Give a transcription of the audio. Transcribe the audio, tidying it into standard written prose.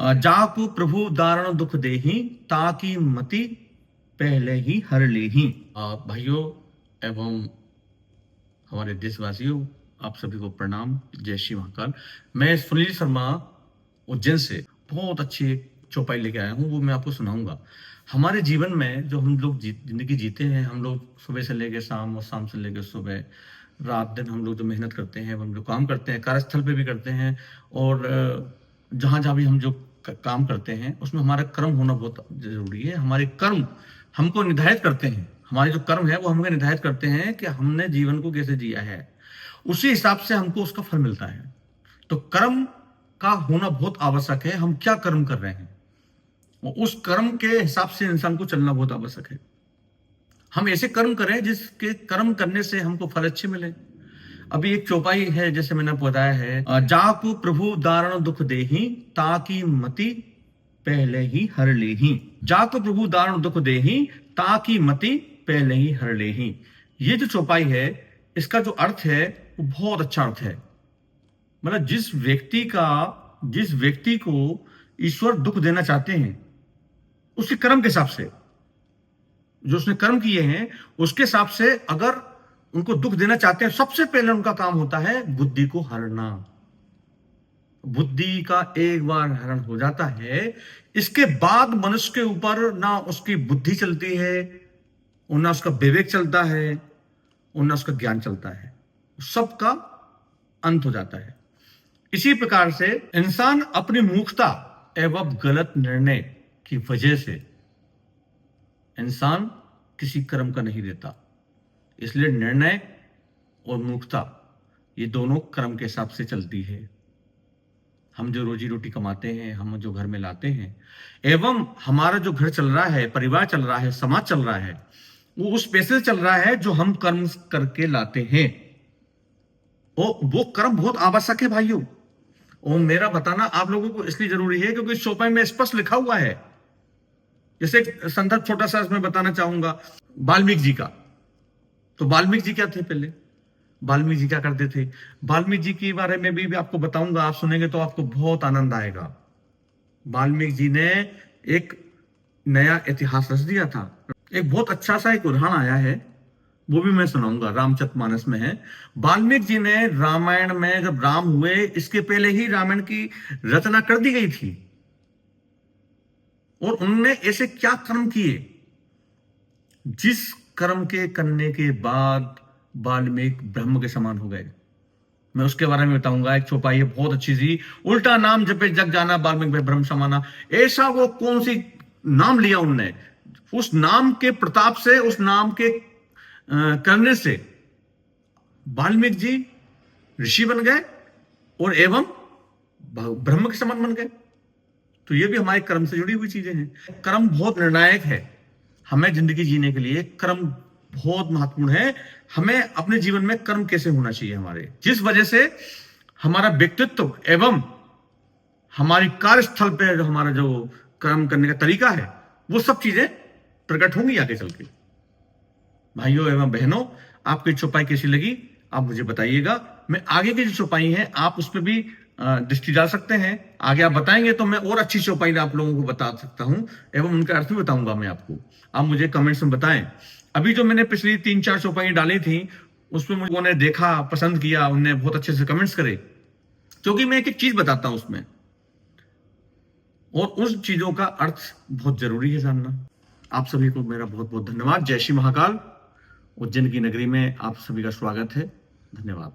जाकु प्रभु दारुण दुख देहि, ताकि मति पहले ही हर लेहि। भाइयों एवं हमारे देशवासियों, आप सभी को प्रणाम। जय श्री महाकाल। मैं सुनील शर्मा उज्जैन से बहुत अच्छी एक चौपाई लेके आया हूँ, वो मैं आपको सुनाऊंगा। हमारे जीवन में जो हम लोग जिंदगी जीते हैं, हम लोग सुबह से लेकर शाम और शाम से लेकर सुबह, रात दिन हम लोग जो मेहनत करते हैं, हम जो काम करते हैं, कार्यस्थल पे भी करते हैं, और जहाँ जहाँ भी हम जो काम करते हैं उसमें हमारा कर्म होना बहुत जरूरी है। हमारे कर्म हमको निर्धारित करते हैं, हमारे जो कर्म है वो हमें निर्धारित करते हैं कि हमने जीवन को कैसे जिया है, उसी हिसाब से हमको उसका फल मिलता है। तो कर्म का होना बहुत आवश्यक है। हम क्या कर्म कर रहे हैं, उस कर्म के हिसाब से इंसान को चलना बहुत आवश्यक है। हम ऐसे कर्म करें जिसके कर्म करने से हमको फल अच्छे मिले। अभी एक चौपाई है, जैसे मैंने बताया है, जाकु प्रभु दारुण दुख देहि, ताकि मति पहले ही हर लेहि। जाकु प्रभु दारुण दुख देहि, ताकि मति पहले ही हर लेहि। ये जो चौपाई है, इसका जो अर्थ है वो बहुत अच्छा अर्थ है। मतलब जिस व्यक्ति को ईश्वर दुख देना चाहते हैं, उसके कर्म के हिसाब से, जो उसने कर्म किए हैं उसके हिसाब से अगर उनको दुख देना चाहते हैं, सबसे पहले उनका काम होता है बुद्धि को हरना। बुद्धि का एक बार हरण हो जाता है, इसके बाद मनुष्य के ऊपर ना उसकी बुद्धि चलती है, ना उसका विवेक चलता है, और ना उसका ज्ञान चलता है। सबका अंत हो जाता है। इसी प्रकार से इंसान अपनी मूर्खता एवं गलत निर्णय की वजह से इंसान किसी कर्म का नहीं देता। इसलिए निर्णय और मूर्खता ये दोनों कर्म के हिसाब से चलती है। हम जो रोजी रोटी कमाते हैं, हम जो घर में लाते हैं, एवं हमारा जो घर चल रहा है, परिवार चल रहा है, समाज चल रहा है, वो उस पैसे से चल रहा है जो हम कर्म करके लाते हैं। वो कर्म बहुत आवश्यक है भाइयों। और मेरा बताना आप लोगों को इसलिए जरूरी है क्योंकि इस चौपाई में स्पष्ट लिखा हुआ है। जैसे एक संदर्भ छोटा सा इसमें बताना चाहूंगा वाल्मीकि जी का। तो वाल्मीकि जी क्या थे? पहले वाल्मीकि जी क्या करते थे, वाल्मीकि जी के बारे में भी आपको बताऊंगा। आप सुनेंगे तो आपको बहुत आनंद आएगा। वाल्मीकि जी ने एक नया इतिहास रच दिया था। एक बहुत अच्छा सा एक उदाहरण आया है, वो भी मैं सुनाऊंगा। रामचरितमानस में है। वाल्मीकि जी ने रामायण में जब राम हुए, इसके पहले ही रामायण की रचना कर दी गई थी, और उन्होंने ऐसे क्या कर्म किए जिस कर्म के करने के बाद वाल्मीकि ब्रह्म के समान हो गए। मैं उसके बारे में बताऊंगा। एक चौपाई है बहुत अच्छी सी, उल्टा नाम जपे जग जाना, वाल्मीकि ब्रह्म समाना। ऐसा वो कौन सी नाम लिया उनने, उस नाम के प्रताप से, उस नाम के करने से वाल्मीकि जी ऋषि बन गए और एवं ब्रह्म के समान बन गए। तो ये भी हमारे कर्म से जुड़ी हुई चीजें हैं। कर्म बहुत निर्णायक है। हमें जिंदगी जीने के लिए कर्म बहुत महत्वपूर्ण है। हमें अपने जीवन में कर्म कैसे होना चाहिए हमारे, जिस वजह से हमारा व्यक्तित्व एवं हमारी कार्यस्थल पे जो हमारा जो कर्म करने का तरीका है, वो सब चीजें प्रकट होंगी आगे चल के। भाइयों एवं बहनों, आपकी चौपाई कैसी लगी आप मुझे बताइएगा। मैं आगे की जो चौपाई है आप उस पर भी दृष्टि डाल सकते हैं। आगे आप बताएंगे तो मैं और अच्छी चौपाई आप लोगों को बता सकता हूं, एवं उनका अर्थ भी बताऊंगा मैं आपको। आप मुझे कमेंट्स में बताएं। अभी जो मैंने पिछली 3-4 चौपाई डाली थी, उसमें मुझे उन्होंने देखा, पसंद किया, उन्होंने बहुत अच्छे से कमेंट्स करे, क्योंकि मैं एक एक चीज बताता हूं उसमें, और उन चीजों का अर्थ बहुत जरूरी है जानना। आप सभी को मेरा बहुत बहुत धन्यवाद। जय श्री महाकाल। उज्जैन की नगरी में आप सभी का स्वागत है। धन्यवाद।